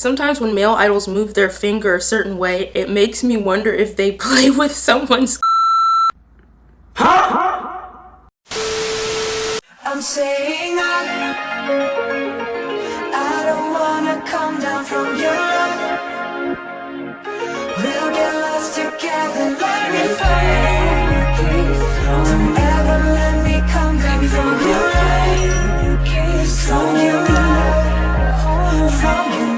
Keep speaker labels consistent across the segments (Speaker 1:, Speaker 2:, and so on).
Speaker 1: Sometimes when male idols move their finger a certain way, it makes me wonder if they play with someone's
Speaker 2: I'm saying I don't wanna come down from your love. We'll get lost together like we fly. Don't ever let me come down from your love. From your love. From your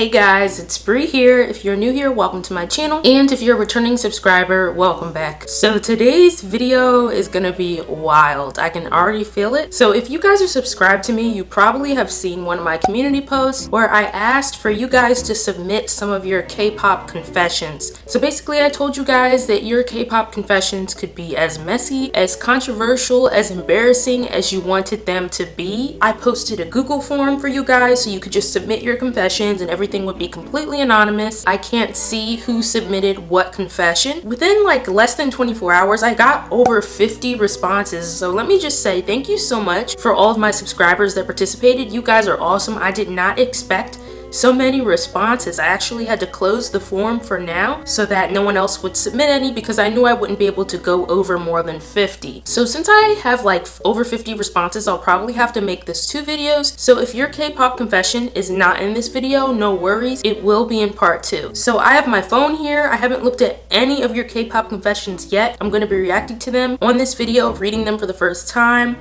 Speaker 1: Hey guys, it's Bree here. If you're new here, welcome to my channel. And if you're a returning subscriber, welcome back. So today's video is gonna be wild. I can already feel it. So if you guys are subscribed to me, you probably have seen one of my community posts where I asked for you guys to submit some of your K-pop confessions. So basically I told you guys that your K-pop confessions could be as messy, as controversial, as embarrassing as you wanted them to be. I posted a Google form for you guys so you could just submit your confessions and everything would be completely anonymous. I can't see who submitted what confession. Within like less than 24 hours, I got over 50 responses. So let me just say thank you so much for all of my subscribers that participated. You guys are awesome. I did not expect so many responses. I actually had to close the form for now so that no one else would submit any because I knew I wouldn't be able to go over more than 50. So since I have like over 50 responses, I'll probably have to make this 2 videos. So if your K-pop confession is not in this video, no worries, it will be in part 2. So I have my phone here. I haven't looked at any of your K-pop confessions yet. I'm going to be reacting to them on this video, reading them for the first time.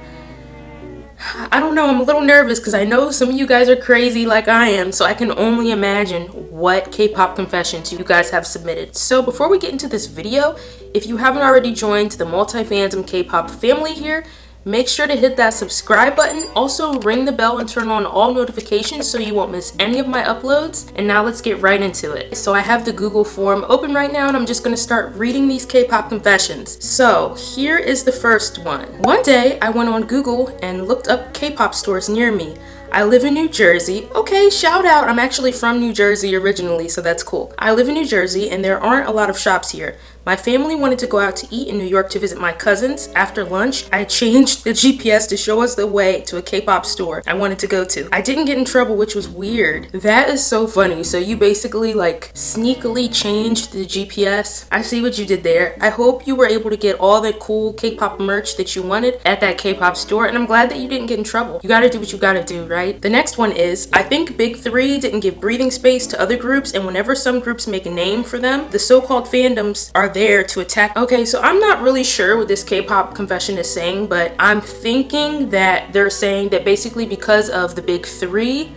Speaker 1: I don't know, I'm a little nervous because I know some of you guys are crazy like I am, so I can only imagine what K-pop confessions you guys have submitted. So before we get into this video, if you haven't already joined the multi-fandom K-pop family here, make sure to hit that subscribe button. Also ring the bell and turn on all notifications so you won't miss any of my uploads. And now let's get right into it. So I have the Google form open right now and I'm just gonna start reading these K-pop confessions. So here is the first one. One day I went on Google and looked up K-pop stores near me. I live in New Jersey. Okay, shout out. I'm actually from New Jersey originally, so that's cool. I live in New Jersey and there aren't a lot of shops here. My family wanted to go out to eat in New York to visit my cousins. After lunch, I changed the GPS to show us the way to a K-pop store I wanted to go to. I didn't get in trouble, which was weird. That is so funny. So you basically like sneakily changed the GPS. I see what you did there. I hope you were able to get all the cool K-pop merch that you wanted at that K-pop store, and I'm glad that you didn't get in trouble. You gotta do what you gotta do, right? The next one is, I think Big 3 didn't give breathing space to other groups, and whenever some groups make a name for them, the so-called fandoms are there to attack. Okay, so I'm not really sure what this K-pop confession is saying, but I'm thinking that they're saying that basically because of the Big 3,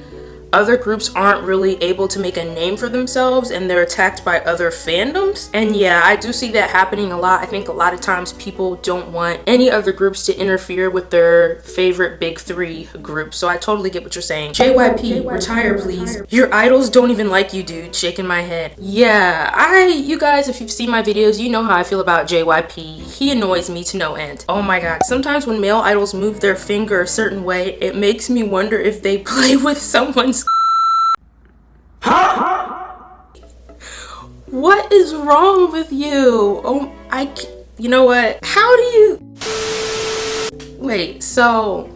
Speaker 1: other groups aren't really able to make a name for themselves and they're attacked by other fandoms. And yeah, I do see that happening a lot. I think a lot of times people don't want any other groups to interfere with their favorite Big 3 group. So I totally get what you're saying. JYP, retire please. Your idols don't even like you, dude. Shaking my head. Yeah, you guys, if you've seen my videos, you know how I feel about JYP. He annoys me to no end. Oh my god. Sometimes when male idols move their finger a certain way, it makes me wonder if they play with someone's What is wrong with you? Oh, you know what? How do you... Wait, so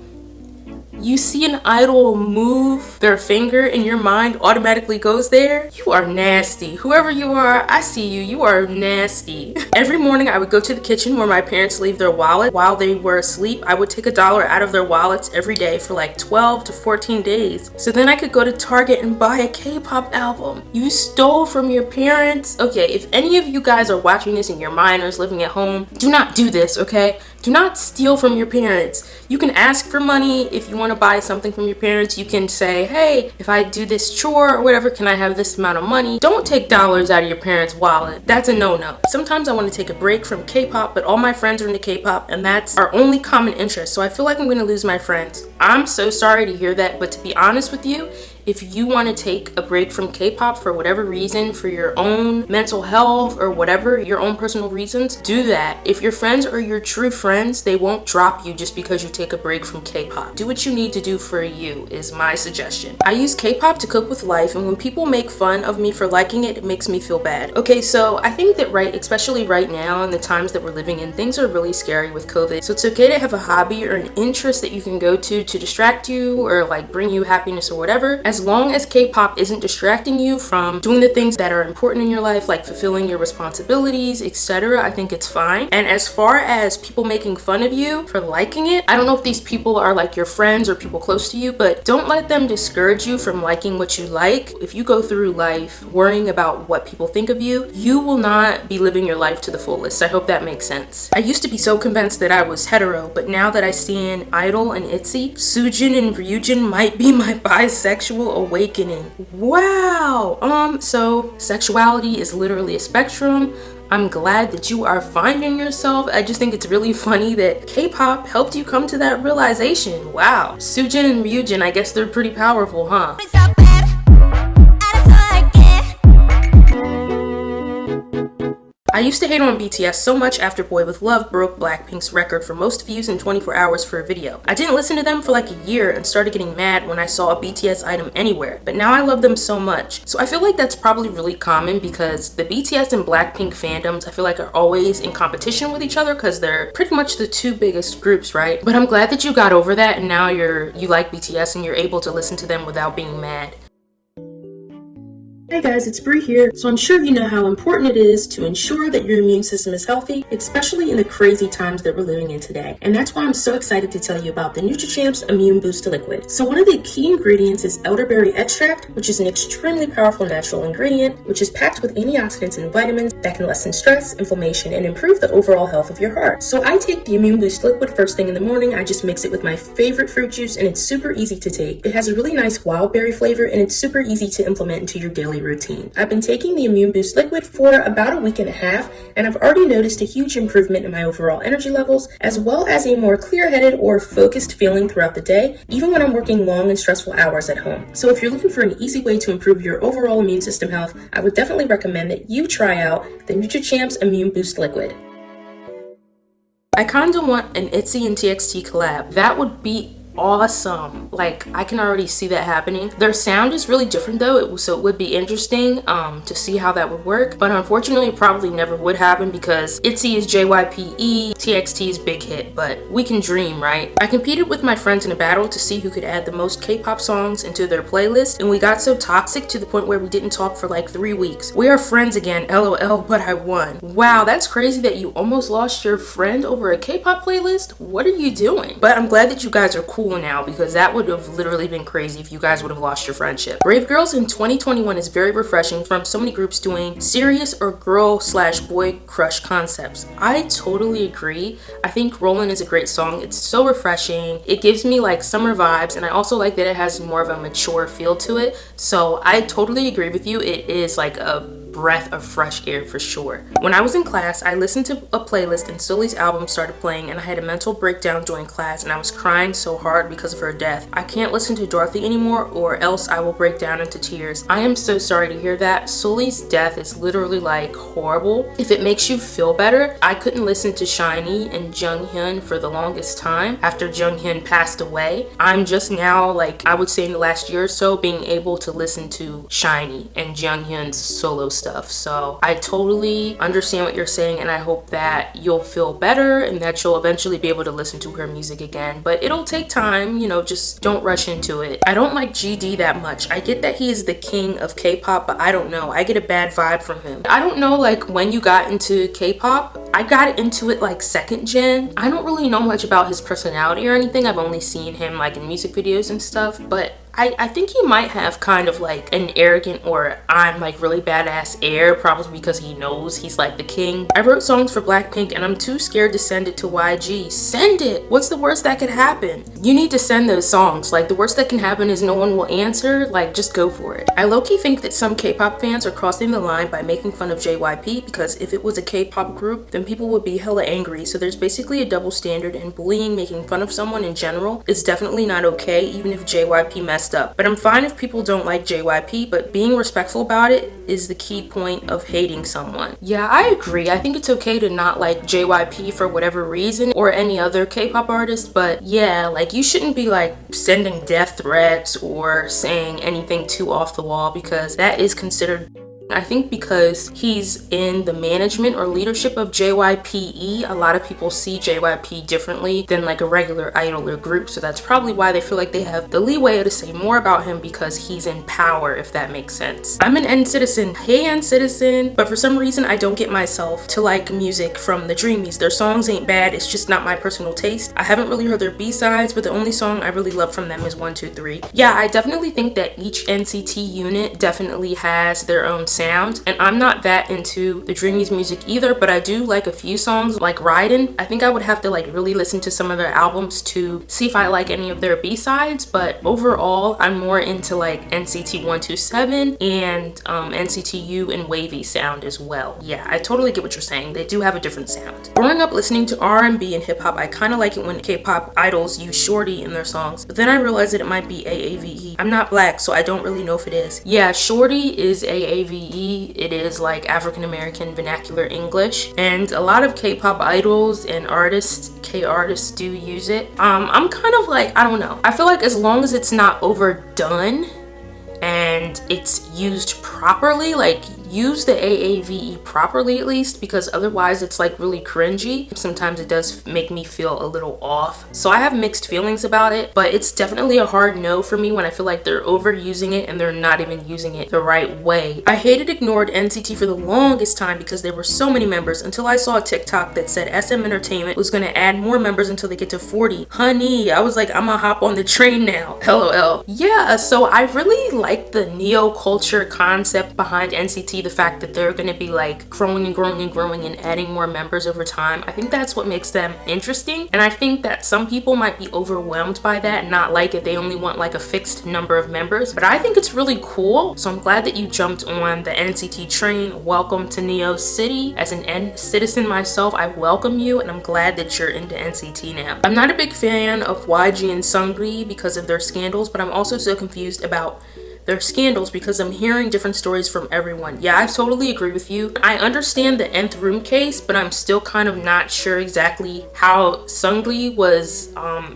Speaker 1: you see an idol move their finger and your mind automatically goes there? You are nasty. Whoever you are, I see you. You are nasty. Every morning I would go to the kitchen where my parents leave their wallet while they were asleep. I would take $1 out of their wallets every day for like 12 to 14 days. So then I could go to Target and buy a K-pop album. You stole from your parents? Okay, if any of you guys are watching this and you're minors living at home, do not do this, okay? Do not steal from your parents. You can ask for money if you want to buy something from your parents. You can say, hey, if I do this chore or whatever, can I have this amount of money? Don't take dollars out of your parents' wallet. That's a no-no. Sometimes I want to take a break from K-pop, but all my friends are into K-pop and that's our only common interest. So I feel like I'm going to lose my friends. I'm so sorry to hear that, but to be honest with you, if you want to take a break from K-pop for whatever reason, for your own mental health or whatever, your own personal reasons, do that. If your friends are your true friends, they won't drop you just because you take a break from K-pop. Do what you need to do for you is my suggestion. I use K-pop to cope with life, and when people make fun of me for liking it, it makes me feel bad. Okay, so I think that especially right now in the times that we're living in, things are really scary with COVID. So it's okay to have a hobby or an interest that you can go to distract you or like bring you happiness or whatever, As long as K-pop isn't distracting you from doing the things that are important in your life, like fulfilling your responsibilities, etc., I think it's fine. And as far as people making fun of you for liking it, I don't know if these people are like your friends or people close to you, but don't let them discourage you from liking what you like. If you go through life worrying about what people think of you, you will not be living your life to the fullest. I hope that makes sense. I used to be so convinced that I was hetero, but now that I stand Idol and ITZY, Soojin and Ryujin might be my bisexual awakening. Wow. So sexuality is literally a spectrum. I'm glad that you are finding yourself. I just think it's really funny that K-pop helped you come to that realization. Wow. Soojin and Ryujin, I guess they're pretty powerful, huh? I used to hate on BTS so much after Boy With Love broke Blackpink's record for most views in 24 hours for a video. I didn't listen to them for like a year and started getting mad when I saw a BTS item anywhere, but now I love them so much. So I feel like that's probably really common because the BTS and Blackpink fandoms I feel like are always in competition with each other because they're pretty much the two biggest groups, right? But I'm glad that you got over that and now you like BTS and you're able to listen to them without being mad. Hey guys, it's Bree here. So I'm sure you know how important it is to ensure that your immune system is healthy, especially in the crazy times that we're living in today. And that's why I'm so excited to tell you about the NutriChamp's Immune Boost Liquid. So one of the key ingredients is elderberry extract, which is an extremely powerful natural ingredient, which is packed with antioxidants and vitamins that can lessen stress, inflammation, and improve the overall health of your heart. So I take the Immune Boost Liquid first thing in the morning. I just mix it with my favorite fruit juice, and it's super easy to take. It has a really nice wild berry flavor, and it's super easy to implement into your daily routine. I've been taking the Immune Boost Liquid for about a week and a half, and I've already noticed a huge improvement in my overall energy levels, as well as a more clear-headed or focused feeling throughout the day, even when I'm working long and stressful hours at home. So if you're looking for an easy way to improve your overall immune system health, I would definitely recommend that you try out the NutriChamp's Immune Boost Liquid. I kinda want an ITZY and TXT collab. That would be awesome. Like, I can already see that happening. Their sound is really different though, so it would be interesting to see how that would work, but unfortunately it probably never would happen because ITZY is JYPE, TXT is Big Hit, but we can dream, right? I competed with my friends in a battle to see who could add the most K-pop songs into their playlist, and we got so toxic to the point where we didn't talk for like 3 weeks. We are friends again, LOL, but I won. Wow, that's crazy that you almost lost your friend over a K-pop playlist. What are you doing? But I'm glad that you guys are cool now because that would have literally been crazy if you guys would have lost your friendship. Brave Girls in 2021 is very refreshing from so many groups doing serious or girl/boy crush concepts. I totally agree. I think Rollin' is a great song. It's so refreshing. It gives me like summer vibes, and I also like that it has more of a mature feel to it. So I totally agree with you. It is like a breath of fresh air for sure. When I was in class, I listened to a playlist and Sully's album started playing, and I had a mental breakdown during class and I was crying so hard because of her death. I can't listen to Dorothy anymore or else I will break down into tears. I am so sorry to hear that. Sully's death is literally like horrible. If it makes you feel better, I couldn't listen to Shiny and Junghyun for the longest time after Junghyun passed away. I'm just now, like I would say in the last year or so, being able to listen to Shiny and Junghyun's solo stuff. So I totally understand what you're saying, and I hope that you'll feel better and that you'll eventually be able to listen to her music again. But it'll take time, you know, just don't rush into it. I don't like GD that much. I get that he is the king of K-pop, but I don't know. I get a bad vibe from him. I don't know like when you got into K-pop. I got into it like second gen. I don't really know much about his personality or anything. I've only seen him like in music videos and stuff, but I think he might have kind of like an arrogant or I'm like really badass air, probably because he knows he's like the king. I wrote songs for Blackpink and I'm too scared to send it to YG. Send it! What's the worst that could happen? You need to send those songs. Like the worst that can happen is no one will answer. Like just go for it. I low-key think that some K-pop fans are crossing the line by making fun of JYP because if it was a K-pop group, then people would be hella angry. So there's basically a double standard, and bullying, making fun of someone in general is definitely not okay, even if JYP messed up. But I'm fine if people don't like JYP, but being respectful about it is the key point of hating someone. Yeah, I agree. I think it's okay to not like JYP for whatever reason or any other K-pop artist, but yeah, like you shouldn't be like sending death threats or saying anything too off the wall because that is considered I think because he's in the management or leadership of JYPE, a lot of people see JYP differently than like a regular idol or group, so that's probably why they feel like they have the leeway to say more about him, because he's in power, if that makes sense. I'm an N-Citizen. Hey N-Citizen. But for some reason I don't get myself to like music from the Dreamies. Their songs ain't bad, it's just not my personal taste. I haven't really heard their B-sides, but the only song I really love from them is 123. Yeah, I definitely think that each NCT unit definitely has their own sound, and I'm not that into the Dreamies music either, but I do like a few songs like Ridin'. I think I would have to like really listen to some of their albums to see if I like any of their B-sides, but overall I'm more into like NCT 127 and NCT U and wavy sound as well. Yeah, I totally get what you're saying. They do have a different sound. Growing up listening to R&B and hip-hop, I kind of like it when K-pop idols use shorty in their songs, but then I realized that it might be AAVE. I'm not black, so I don't really know if it is. Yeah, shorty is AAVE. It is like African American vernacular English, and a lot of K-pop idols and artists, K-artists, do use it. I'm kind of like, I don't know. I feel like as long as it's not overdone and it's used properly, like use the AAVE properly at least, because otherwise it's like really cringy. Sometimes it does make me feel a little off. So I have mixed feelings about it, but it's definitely a hard no for me when I feel like they're overusing it and they're not even using it the right way. I hated ignored NCT for the longest time because there were so many members, until I saw a TikTok that said SM Entertainment was gonna add more members until they get to 40. Honey, I was like, I'm gonna hop on the train now. LOL. Yeah, so I really like the neo-culture concept behind NCT, the fact that they're going to be like growing and growing and growing and adding more members over time. I think that's what makes them interesting, and I think that some people might be overwhelmed by that and not like it. They only want like a fixed number of members, but I think it's really cool. So I'm glad that you jumped on the NCT train. Welcome to Neo City. As an N-Citizen myself, I welcome you, and I'm glad that you're into NCT now. I'm not a big fan of YG and Seungri because of their scandals, but I'm also so confused about their scandals because I'm hearing different stories from everyone. Yeah, I totally agree with you. I understand the Nth Room case, but I'm still kind of not sure exactly how Seungri was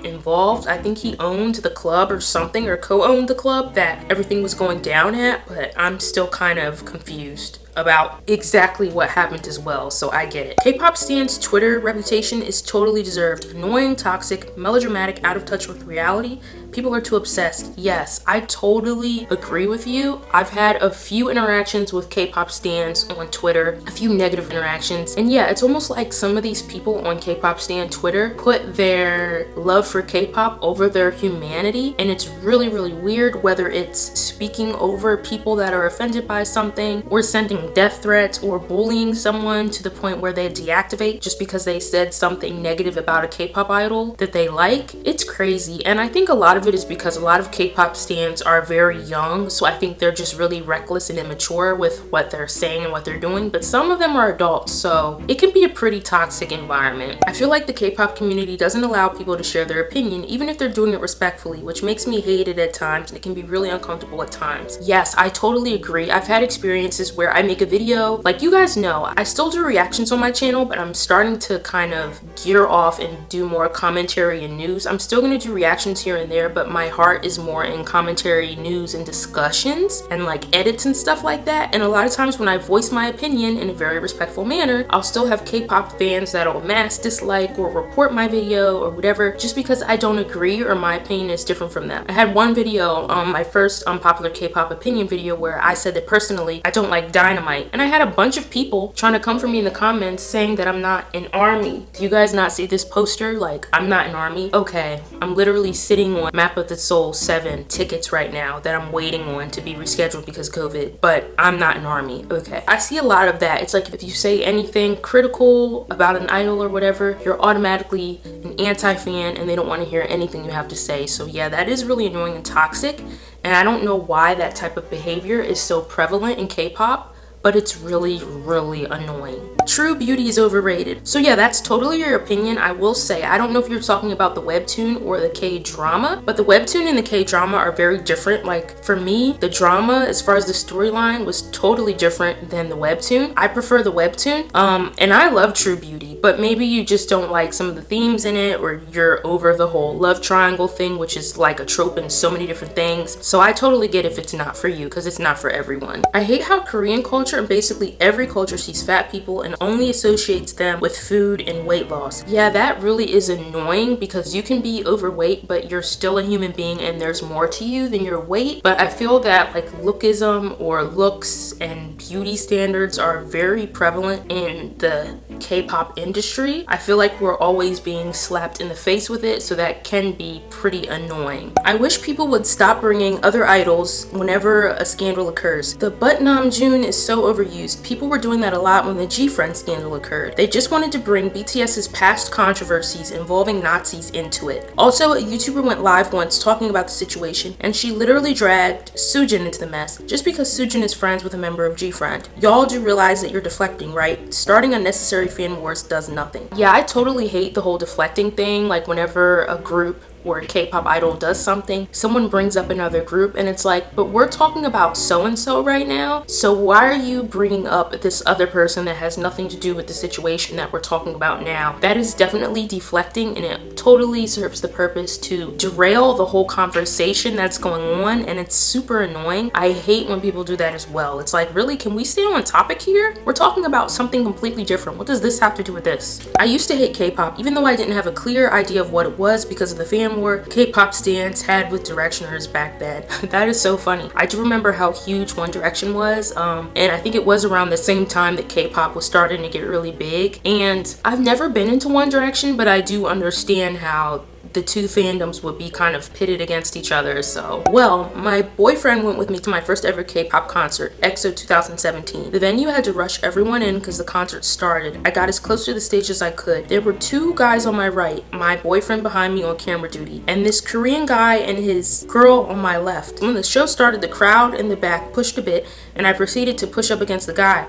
Speaker 1: involved. I think he owned the club or something, or co-owned the club that everything was going down at, but I'm still kind of confused about exactly what happened as well, so I get it. K-pop stands' Twitter reputation is totally deserved. Annoying, toxic, melodramatic, out of touch with reality. People are too obsessed. Yes, I totally agree with you. I've had a few interactions with K-pop stans on Twitter, a few negative interactions, and yeah, it's almost like some of these people on K-pop stan Twitter put their love for K-pop over their humanity, and it's really, really weird, whether it's speaking over people that are offended by something, or sending death threats, or bullying someone to the point where they deactivate just because they said something negative about a K-pop idol that they like. It's crazy, and I think a lot of it is because a lot of K-pop stans are very young, so I think they're just really reckless and immature with what they're saying and what they're doing, but some of them are adults, so it can be a pretty toxic environment. I feel like the K-pop community doesn't allow people to share their opinion, even if they're doing it respectfully, which makes me hate it at times, and it can be really uncomfortable at times. Yes, I totally agree. I've had experiences where I make a video, like you guys know, I still do reactions on my channel, but I'm starting to kind of gear off and do more commentary and news. I'm still gonna do reactions here and there, but my heart is more in commentary, news, and discussions, and like edits and stuff like that. And a lot of times when I voice my opinion in a very respectful manner, I'll still have K-pop fans that'll mass dislike or report my video or whatever, just because I don't agree or my opinion is different from them. I had one video, my first unpopular K-pop opinion video, where I said that personally I don't like Dynamite, and I had a bunch of people trying to come for me in the comments saying that I'm not an ARMY. Do you guys not see this poster? Like, I'm not an ARMY. Okay, I'm literally sitting on Map of the Soul 7 tickets right now that I'm waiting on to be rescheduled because COVID, but I'm not an ARMY. Okay, I see a lot of that. It's like if you say anything critical about an idol or whatever, you're automatically an anti-fan and they don't want to hear anything you have to say. So yeah, that is really annoying and toxic, and I don't know why that type of behavior is so prevalent in K-pop, but it's really, really annoying. True beauty is overrated. So yeah, that's totally your opinion. I will say, I don't know if you're talking about the webtoon or the K-drama, but the webtoon and the K-drama are very different. Like for me, the drama, as far as the storyline, was totally different than the webtoon. I prefer the webtoon, and I love True Beauty, but maybe you just don't like some of the themes in it, or you're over the whole love triangle thing, which is like a trope in so many different things. So I totally get if it's not for you, because it's not for everyone. I hate how Korean culture culture, and basically every culture sees fat people and only associates them with food and weight loss. Yeah, that really is annoying because you can be overweight, but you're still a human being and there's more to you than your weight. But I feel that like lookism or looks and beauty standards are very prevalent in the K-pop industry. I feel like we're always being slapped in the face with it, so that can be pretty annoying. I wish people would stop bringing other idols whenever a scandal occurs. The But Namjoon is so overused. People were doing that a lot when the G-Friend scandal occurred. They just wanted to bring BTS's past controversies involving Nazis into it. Also, a YouTuber went live once talking about the situation, and she literally dragged Soojin into the mess just because Soojin is friends with a member of G-Friend. Y'all do realize that you're deflecting, right? Starting unnecessary fan wars does nothing. Yeah, I totally hate the whole deflecting thing. Like whenever a group or a K-pop idol does something, someone brings up another group and it's like, but we're talking about so-and-so right now, so why are you bringing up this other person that has nothing to do with the situation that we're talking about now? That is definitely deflecting, and it totally serves the purpose to derail the whole conversation that's going on, and it's super annoying. I hate when people do that as well. It's like, really, can we stay on topic here? We're talking about something completely different. What does this have to do with this? I used to hate K-pop, even though I didn't have a clear idea of what it was because of the fan war K-pop stans had with Directioners back then. That is so funny. I do remember how huge One Direction was, and I think it was around the same time that K-pop was starting to get really big. And I've never been into One Direction, but I do understand how the two fandoms would be kind of pitted against each other. So, well, my boyfriend went with me to my first ever K-pop concert, EXO 2017. The venue had to rush everyone in because the concert started. I got as close to the stage as I could. There were two guys on my right, my boyfriend behind me on camera duty, and this Korean guy and his girl on my left. When the show started, the crowd in the back pushed a bit, and I proceeded to push up against the guy.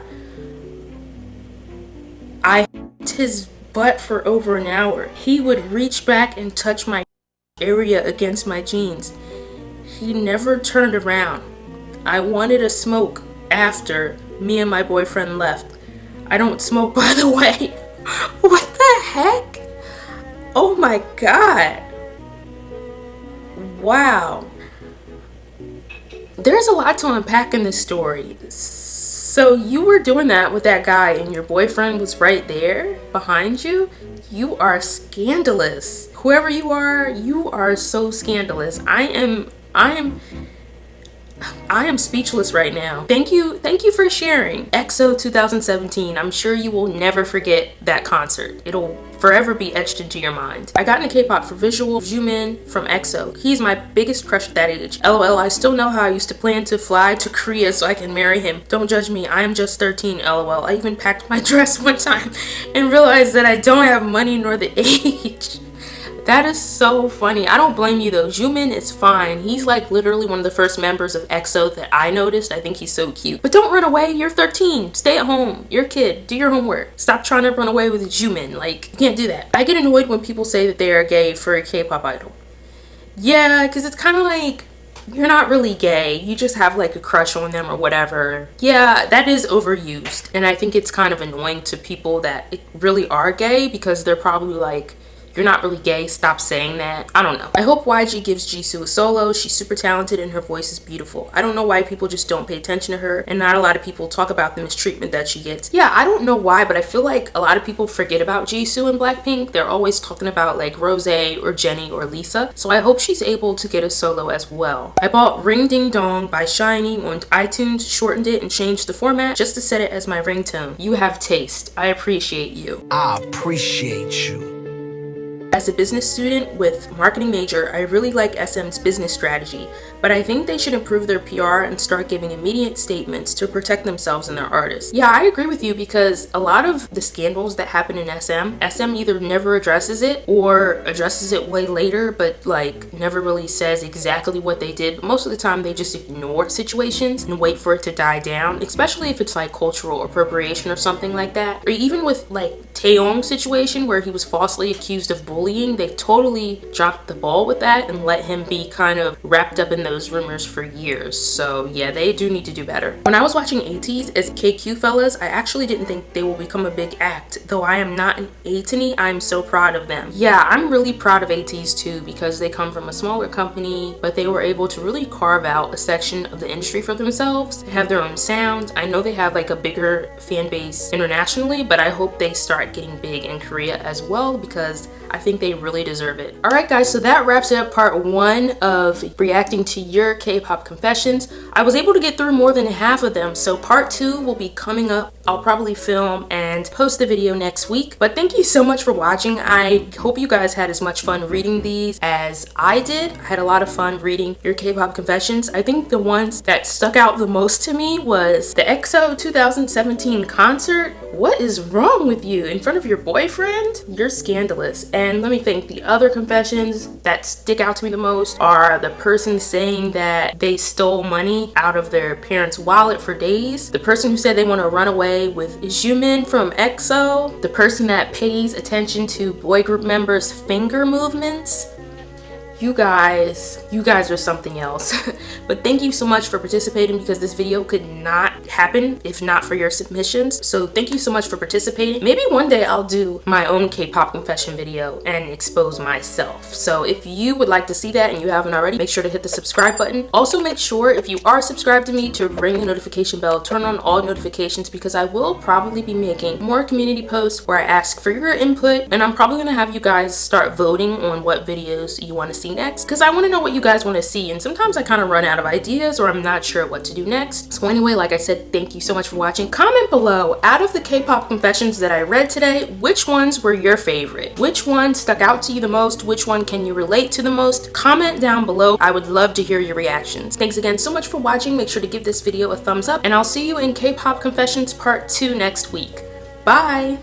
Speaker 1: I hit his butt for over an hour. He would reach back and touch my area against my jeans. He never turned around. I wanted a smoke after me and my boyfriend left. I don't smoke, by the way. What the heck? Oh my god. Wow. There's a lot to unpack in this story. So you were doing that with that guy and your boyfriend was right there behind you? You are scandalous. Whoever you are so scandalous. I am speechless right now. Thank you for sharing EXO 2017. I'm sure you will never forget that concert. It'll forever be etched into your mind. I got into K-pop for visual. Jimin from EXO. He's my biggest crush at that age. LOL, I still know how I used to plan to fly to Korea so I can marry him. Don't judge me, I am just 13, LOL. I even packed my dress one time and realized that I don't have money nor the age. That is so funny. I don't blame you though. Jimin is fine. He's like literally one of the first members of EXO that I noticed. I think he's so cute. But don't run away. You're 13. Stay at home. You're a kid. Do your homework. Stop trying to run away with Jimin. Like, you can't do that. I get annoyed when people say that they are gay for a K-pop idol. Yeah, because it's kind of like, you're not really gay. You just have like a crush on them or whatever. Yeah, that is overused. And I think it's kind of annoying to people that really are gay because they're probably like, you're not really gay, stop saying that. I don't know. I hope YG gives Jisoo a solo. She's super talented and her voice is beautiful. I don't know why people just don't pay attention to her, and not a lot of people talk about the mistreatment that she gets. Yeah, I don't know why, but I feel like a lot of people forget about Jisoo and Blackpink. They're always talking about like Rosé or Jennie or Lisa. So I hope she's able to get a solo as well. I bought Ring Ding Dong by SHINee on iTunes, shortened it and changed the format just to set it as my ringtone. You have taste. I appreciate you.
Speaker 3: I appreciate you.
Speaker 1: As a business student with marketing major, I really like SM's business strategy, but I think they should improve their PR and start giving immediate statements to protect themselves and their artists. Yeah, I agree with you because a lot of the scandals that happen in SM either never addresses it or addresses it way later, but like never really says exactly what they did. But most of the time they just ignore situations and wait for it to die down, especially if it's like cultural appropriation or something like that. Or even with like Taeyong's situation where he was falsely accused of bullying bullying. They totally dropped the ball with that and let him be kind of wrapped up in those rumors for years. So yeah, they do need to do better. When I was watching ATEEZ as KQ fellas, I actually didn't think they will become a big act. Though I am not an ATEEZ, I'm so proud of them. Yeah, I'm really proud of ATEEZ too, because they come from a smaller company, but they were able to really carve out a section of the industry for themselves. They have their own sound. I know they have like a bigger fan base internationally, but I hope they start getting big in Korea as well, because I think they really deserve it. Alright guys, so that wraps up part 1 of reacting to your K-pop confessions. I was able to get through more than half of them, so part 2 will be coming up. I'll probably film and post the video next week. But thank you so much for watching. I hope you guys had as much fun reading these as I did. I had a lot of fun reading your K-pop confessions. I think the ones that stuck out the most to me was the EXO 2017 concert. What is wrong with you? In front of your boyfriend? You're scandalous. And let me think, the other confessions that stick out to me the most are the person saying that they stole money out of their parents' wallet for days, the person who said they want to run away with Jimin from EXO, the person that pays attention to boy group members' finger movements. You guys are something else. But thank you so much for participating, because this video could not happen if not for your submissions. So thank you so much for participating. Maybe one day I'll do my own K-pop confession video and expose myself. So if you would like to see that and you haven't already, make sure to hit the subscribe button. Also make sure, if you are subscribed to me, to ring the notification bell, turn on all notifications, because I will probably be making more community posts where I ask for your input, and I'm probably gonna have you guys start voting on what videos you want to see next, because I want to know what you guys want to see, and sometimes I kind of run out of ideas or I'm not sure what to do next. So anyway, like I said, thank you so much for watching. Comment below, out of the K-pop confessions that I read today, which ones were your favorite? Which one stuck out to you the most? Which one can you relate to the most? Comment down below. I would love to hear your reactions. Thanks again so much for watching. Make sure to give this video a thumbs up, and I'll see you in K-pop confessions part 2 next week. Bye!